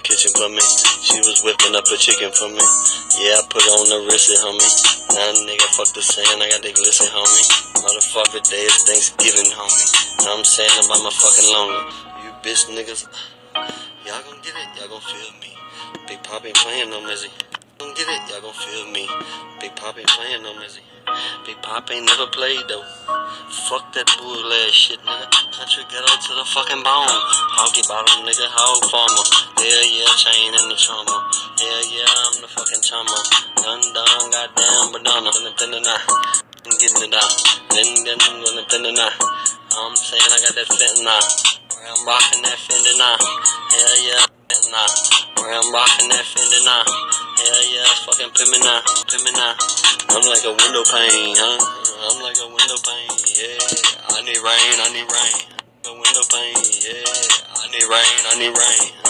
kitchen for me. She was whipping up a chicken for me. Yeah, I put on the wrist, homie. Now nigga, fuck the sand, I got the glisten, homie. Motherfucker, day is Thanksgiving, homie. Now I'm saying about my fucking lonely. You bitch niggas, y'all gon' get it, y'all gon' feel me. Big Pop ain't playing no Mizzy. Gon' get it, y'all gon' feel me. Big Pop ain't playing no Mizzy. Big Pop ain't never played though. Fuck that bull ass shit, nigga. Country ghetto to the fucking bone. Hoggy bottom, nigga, hog farmer. Hell yeah, chain in the trauma. Hell yeah, I'm the fucking chama. Dun, goddamn, banana. I'm getting it out. Then, I'm saying I got that fentanyl. Where I'm rocking that Fendi now. Hell yeah, fentanyl. Where I'm rocking that Fendi now. Hell yeah, it's fucking pimpin' now. I'm like a window pane, huh? I'm like a window pane, yeah. I need rain. A window pane, yeah. I need rain,